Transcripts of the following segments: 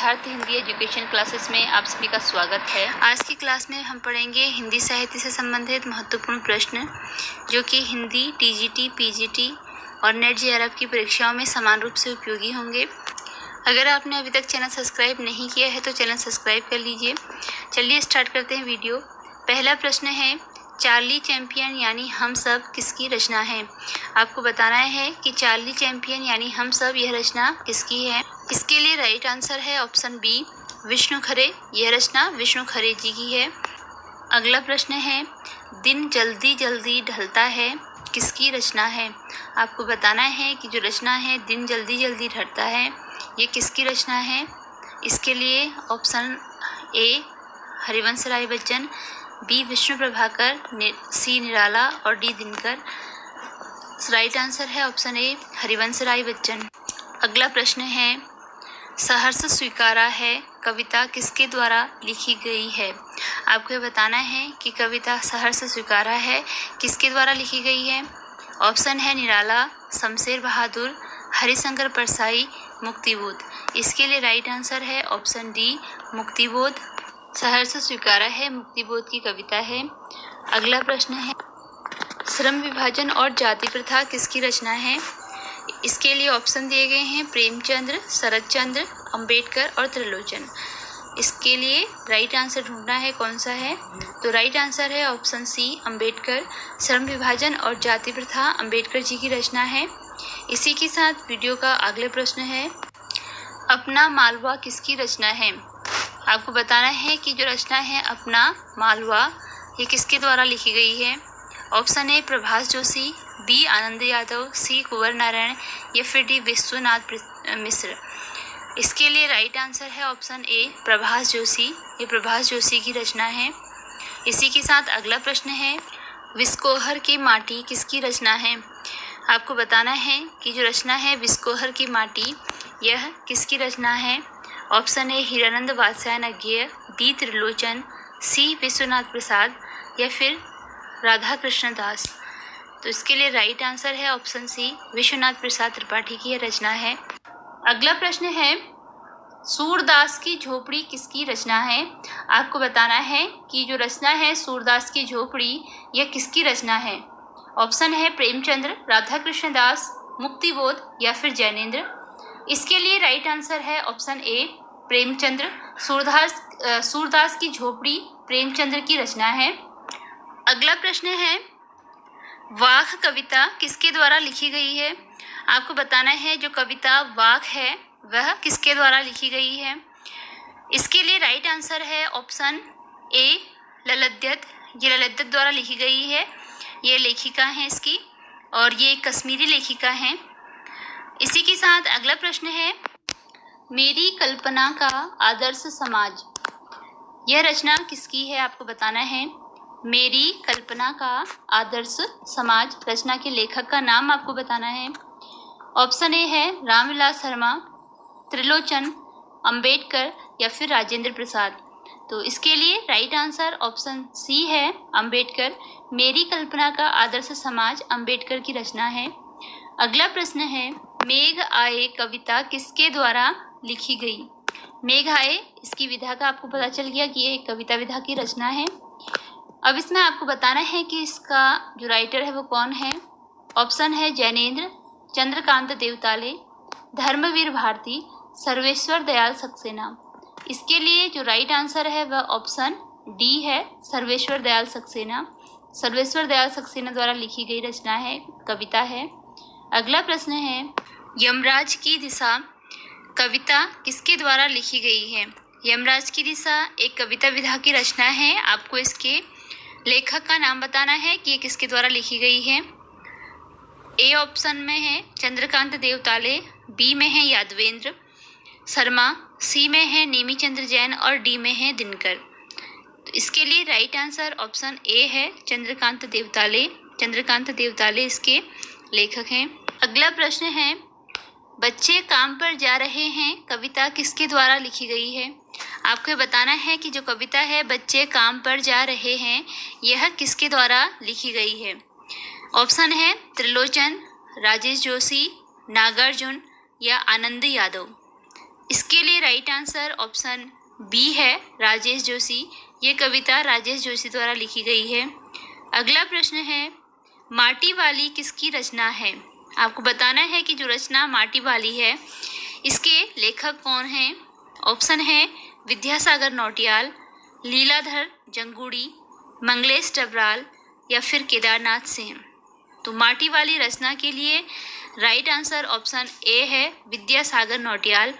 Siddharth Hindi education classes में आप सभी का स्वागत है। आज की क्लास में हम पढ़ेंगे हिंदी साहित्य से संबंधित महत्वपूर्ण प्रश्न जो कि हिंदी, टीजीटी, पीजीटी और नेट जेआरएफ की परीक्षाओं में समान रूप से उपयोगी होंगे। अगर आपने अभी तक चैनल सब्सक्राइब नहीं किया है तो चैनल सब्सक्राइब कर लीजिए। चलिए स्टार्ट करते हैं वीडियो। पहला प्रश्न है, चार्ली चैंपियन यानी हम सब किसकी रचना है? आपको बताना है कि चार्ली चैंपियन यानी हम सब यह रचना किसकी है। इसके लिए राइट आंसर है ऑप्शन बी, विष्णु खरे। यह रचना विष्णु खरे जी की है। अगला प्रश्न है, दिन जल्दी जल्दी ढलता है किसकी रचना है? आपको बताना है कि जो रचना है दिन जल्दी जल्दी ढलता है ये किसकी रचना है। इसके लिए option A Harivansh Rai Bachchan, B Vishnu Prabhakar, C Nirala और डी दिनकर। राइट आंसर है ऑप्शन ए हरिवंश राय बच्चन। अगला प्रश्न है, सहर्ष स्वीकारा है कविता किसके द्वारा लिखी गई है? आपको ये बताना है कि कविता सहर्ष स्वीकारा है किसके द्वारा लिखी गई है। ऑप्शन है निराला, शमशेर बहादुर, हरिशंकर परसाई, मुक्तिबोध। इसके लिए राइट आंसर है ऑप्शन डी, मुक्तिबोध। सहर्ष स्वीकारा है मुक्तिबोध की कविता है। अगला प्रश्न है, श्रम विभाजन और जाति प्रथा किसकी रचना है? इसके लिए ऑप्शन दिए गए हैं प्रेमचंद्र, शरतचंद्र, अंबेडकर और त्रिलोचन। इसके लिए राइट आंसर ढूंढना है कौन सा है। तो राइट आंसर है ऑप्शन सी, अंबेडकर। श्रम विभाजन और जाति प्रथा अंबेडकर जी की रचना है। इसी के साथ वीडियो का अगला प्रश्न है, अपना मालवा किसकी रचना है? आपको बताना है कि जो रचना है अपना मालवा ये किसके द्वारा लिखी गई है। Option A Prabhas Joshi, B Anand Yadav, C Kunwar Narayan या फिर डी विश्वनाथ मिश्र। इसके लिए राइट आंसर है ऑप्शन ए प्रभास जोशी। ये प्रभास जोशी की रचना है। इसी के साथ अगला प्रश्न है, विस्कोहर की माटी किसकी रचना है? आपको बताना है कि जो रचना है विस्कोहर की माटी यह किसकी रचना है। Option A Hiranand Vatsyayan, B Trilochan, C Vishwanath Prasad या फिर राधा कृष्ण दास। तो इसके लिए राइट आंसर है ऑप्शन सी, विश्वनाथ प्रसाद त्रिपाठी की यह रचना है। अगला प्रश्न है, सूरदास की झोपड़ी किसकी रचना है? आपको बताना है कि जो रचना है सूरदास की झोपड़ी यह किसकी रचना है। ऑप्शन है प्रेमचंद्र, राधा कृष्ण दास, मुक्तिबोध या फिर जैनेन्द्र। इसके लिए राइट आंसर है ऑप्शन ए प्रेमचंद्र। सूरदास की झोपड़ी प्रेमचंद्र की रचना है। अगला प्रश्न है, वाघ कविता किसके द्वारा लिखी गई है? आपको बताना है जो कविता वाघ है वह किसके द्वारा लिखी गई है। इसके लिए राइट आंसर है ऑप्शन ए ललित। ये ललित द्वारा लिखी गई है। ये लेखिका हैं इसकी और ये एक कश्मीरी लेखिका हैं। इसी के साथ अगला प्रश्न है, मेरी कल्पना का आदर्श समाज यह रचना किसकी है? आपको बताना है। मेरी कल्पना का आदर्श समाज रचना के लेखक का नाम आपको बताना है। ऑप्शन ए है रामविलास शर्मा, त्रिलोचन, अंबेडकर या फिर राजेंद्र प्रसाद। तो इसके लिए राइट आंसर ऑप्शन सी है अंबेडकर। मेरी कल्पना का आदर्श समाज अंबेडकर की रचना है। अगला प्रश्न है, मेघ आए कविता किसके द्वारा लिखी गई? मेघ आए इसकी विधा का आपको पता चल गया कि ये एक कविता विधा की रचना है। अब इसमें आपको बताना है कि इसका जो राइटर है वो कौन है। ऑप्शन है जैनेन्द्र, चंद्रकांत देवताले, धर्मवीर भारती, सर्वेश्वर दयाल सक्सेना। इसके लिए जो राइट आंसर है वह ऑप्शन डी है, सर्वेश्वर दयाल सक्सेना। सर्वेश्वर दयाल सक्सेना द्वारा लिखी गई रचना है, कविता है। अगला प्रश्न है, यमराज की दिशा कविता किसके द्वारा लिखी गई है? यमराज की दिशा एक कविता विधा की रचना है। आपको इसके लेखक का नाम बताना है कि ये किसके द्वारा लिखी गई है। ए ऑप्शन में है चंद्रकांत देवताले, बी में है यादवेंद्र शर्मा, सी में है नेमीचंद्र जैन और डी में है दिनकर। तो इसके लिए राइट आंसर ऑप्शन ए है चंद्रकांत देवताले। चंद्रकांत देवताले इसके लेखक हैं। अगला प्रश्न है, बच्चे काम पर जा रहे हैं कविता किसके द्वारा लिखी गई है? आपको बताना है कि जो कविता है बच्चे काम पर जा रहे हैं यह किसके द्वारा लिखी गई है। ऑप्शन है त्रिलोचन, राजेश जोशी, नागार्जुन या आनंद यादव। इसके लिए राइट आंसर ऑप्शन बी है, राजेश जोशी। ये कविता राजेश जोशी द्वारा लिखी गई है। अगला प्रश्न है, माटी वाली किसकी रचना है? आपको बताना है कि जो रचना माटी वाली है इसके लेखक कौन हैं। ऑप्शन है विद्यासागर नौटियाल, लीलाधर जंगूड़ी, मंगलेश डबराल या फिर केदारनाथ सिंह। तो माटी वाली रचना के लिए राइट आंसर ऑप्शन ए है, विद्यासागर नौटियाल।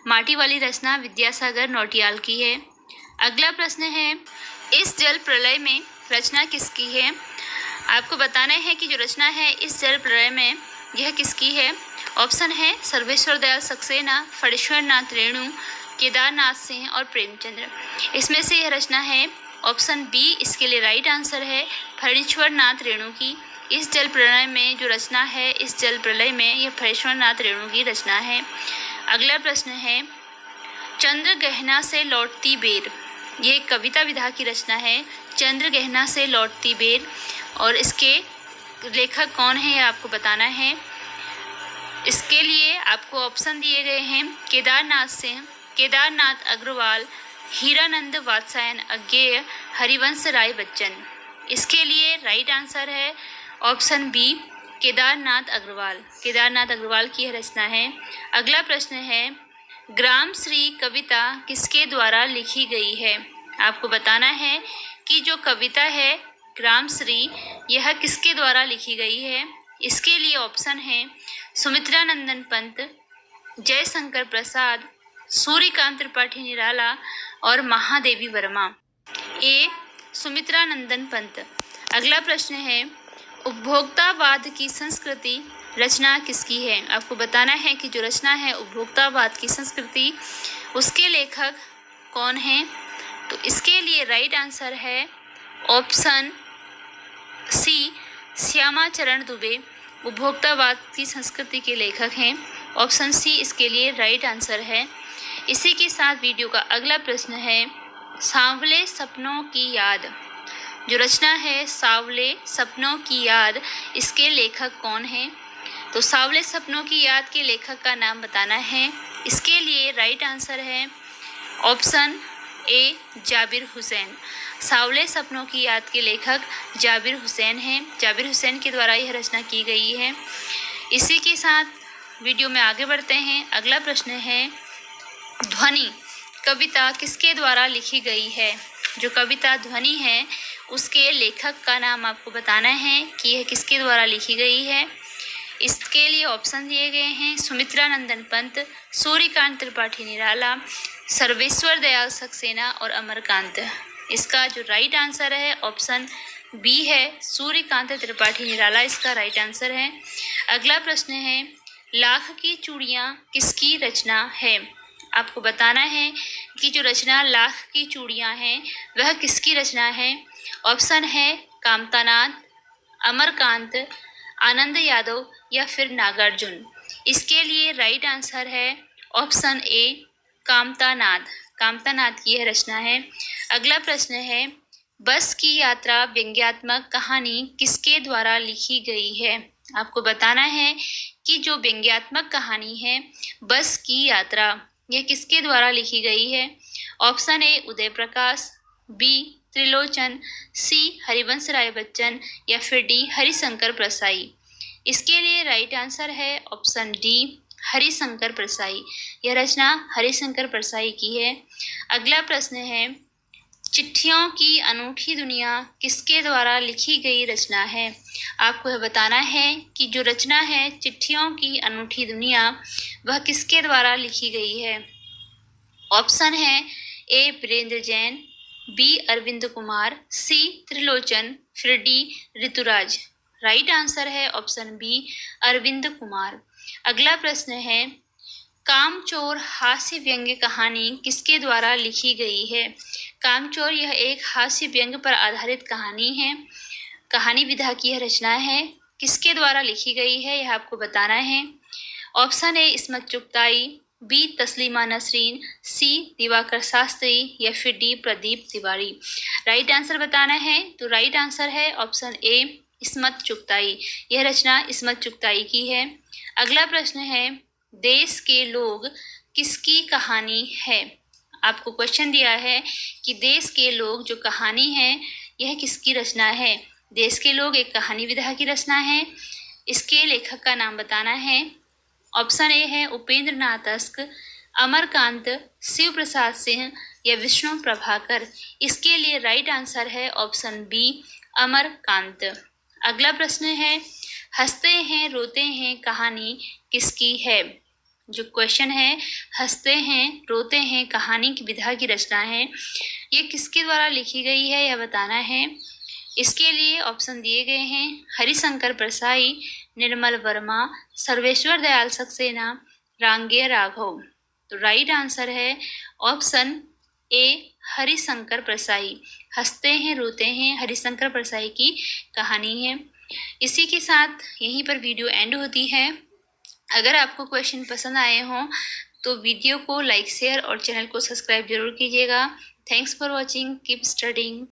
माटी वाली रचना विद्यासागर नौटियाल की है। अगला प्रश्न है, इस जल प्रलय में रचना किसकी है? आपको बताना है कि जो रचना है इस जल प्रलय में यह किसकी है। ऑप्शन है सर्वेश्वर दयाल सक्सेना, फणीश्वर नाथ रेणु, केदारनाथ सिंह और प्रेमचंद्र। इसमें से यह रचना है ऑप्शन बी, इसके लिए राइट आंसर है फणीश्वर नाथ रेणु की। इस जल प्रलय में जो रचना है, इस जल प्रलय में यह फणीश्वर नाथ रेणु की रचना है। अगला प्रश्न है, चंद्र गहना से लौटती बेर। ये कविता विधा की रचना है, चंद्र गहना से लौटती बेर, और इसके लेखक कौन है यह आपको बताना है। इसके लिए आपको ऑप्शन दिए गए हैं केदारनाथ सिंह, केदारनाथ अग्रवाल, हीरानंद वात्सायन अज्ञेय, हरिवंश राय बच्चन। इसके लिए राइट आंसर है ऑप्शन बी, केदारनाथ अग्रवाल। केदारनाथ अग्रवाल की यह रचना है। अगला प्रश्न है, ग्राम श्री कविता किसके द्वारा लिखी गई है? आपको बताना है कि जो कविता है ग्राम श्री यह किसके द्वारा लिखी गई है। इसके लिए ऑप्शन है सुमित्रा नंदन पंत, जयशंकर प्रसाद, सूर्यकांत त्रिपाठी निराला और महादेवी वर्मा। ए सुमित्रा नंदन पंत। अगला प्रश्न है, उपभोक्तावाद की संस्कृति रचना किसकी है? आपको बताना है कि जो रचना है उपभोक्तावाद की संस्कृति उसके लेखक कौन हैं। तो इसके लिए राइट आंसर है ऑप्शन सी, श्यामा चरण दुबे उपभोक्तावाद की संस्कृति के लेखक हैं। ऑप्शन सी इसके लिए राइट आंसर है। इसी के साथ वीडियो का अगला प्रश्न है, सांवले सपनों की याद। जो रचना है सांवले सपनों की याद, इसके लेखक कौन हैं? तो सांवले सपनों की याद के लेखक का नाम बताना है। इसके लिए राइट आंसर है ऑप्शन ए, जाबिर हुसैन। सांवले सपनों की याद के लेखक जाबिर हुसैन हैं। जाबिर हुसैन के द्वारा यह रचना की गई है। इसी के साथ वीडियो में आगे बढ़ते हैं। अगला प्रश्न है, ध्वनि कविता किसके द्वारा लिखी गई है? जो कविता ध्वनि है उसके लेखक का नाम आपको बताना है कि यह किसके द्वारा लिखी गई है। इसके लिए ऑप्शन दिए गए हैं सुमित्रा नंदन पंत, सूर्यकांत त्रिपाठी निराला, सर्वेश्वर दयाल सक्सेना और अमरकांत। इसका जो राइट आंसर है ऑप्शन बी है, सूर्यकांत त्रिपाठी निराला इसका राइट आंसर है। अगला प्रश्न है, लाख की चूड़ियाँ किसकी रचना है? आपको बताना है कि जो रचना लाख की चूड़ियाँ हैं वह किसकी रचना है। ऑप्शन है कामतानाथ, अमरकांत, आनंद यादव या फिर नागार्जुन। इसके लिए राइट आंसर है ऑप्शन ए, कामतानाथ। कामतानाथ की यह रचना है। अगला प्रश्न है, बस की यात्रा व्यंग्यात्मक कहानी किसके द्वारा लिखी गई है? आपको बताना है कि जो व्यंग्यात्मक कहानी है बस की यात्रा यह किसके द्वारा लिखी गई है। Option A, Uday Prakash, B, Trilochan, C, Harivansh Rai Bachchan या फिर डी, हरिशंकर प्रसाई। इसके लिए राइट आंसर है ऑप्शन डी, हरिशंकर प्रसाई। यह रचना हरिशंकर प्रसाई की है। अगला प्रश्न है, चिट्ठियों की अनूठी दुनिया किसके द्वारा लिखी गई रचना है? आपको यह बताना है कि जो रचना है चिट्ठियों की अनूठी दुनिया वह किसके द्वारा लिखी गई है। ऑप्शन है ए, वीरेंद्र जैन, बी, अरविंद कुमार, सी, त्रिलोचन, फिर डी, ऋतुराज। राइट आंसर है ऑप्शन बी, अरविंद कुमार। अगला प्रश्न है, कामचोर हास्य व्यंग्य कहानी किसके द्वारा लिखी गई है? कामचोर यह एक हास्य व्यंग्य पर आधारित कहानी है। कहानी विधा की यह रचना है। किसके द्वारा लिखी गई है यह आपको बताना है। Option A, Ismat Chughtai, B, Taslima Nasrin, C, Diwakar Shastri या फिर D, Pradeep Tiwari. Right answer बताना है। तो राइट आंसर है ऑप्शन ए, इस्मत चुगताई। यह रचना इस्मत चुगताई की है। अगला प्रश्न है, देश के लोग किसकी कहानी है। आपको क्वेश्चन दिया है कि देश के लोग जो कहानी है यह किसकी रचना है। देश के लोग एक कहानी विधा की रचना है। इसके लेखक का नाम बताना है। ऑप्शन ए है उपेंद्र नाथ तस्क, अमरकांत, शिव प्रसाद सिंह या विष्णु प्रभाकर। इसके लिए राइट आंसर है ऑप्शन बी, अमरकांत। अगला प्रश्न है, हंसते हैं रोते हैं कहानी किसकी है। जो क्वेश्चन है, हंसते हैं रोते हैं कहानी की विधा की रचना है, ये किसके द्वारा लिखी गई है यह बताना है। इसके लिए ऑप्शन दिए गए हैं, हरिशंकर परसाई, निर्मल वर्मा, सर्वेश्वर दयाल सक्सेना, रांगे राघव। तो राइट आंसर है ऑप्शन ए, हरिशंकर परसाई। हंसते हैं रोते हैं हरिशंकर परसाई की कहानी है। इसी के साथ यहीं पर वीडियो एंड होती है। अगर आपको क्वेश्चन पसंद आए हों तो वीडियो को लाइक शेयर और चैनल को सब्सक्राइब जरूर कीजिएगा। Thanks for watching, keep studying.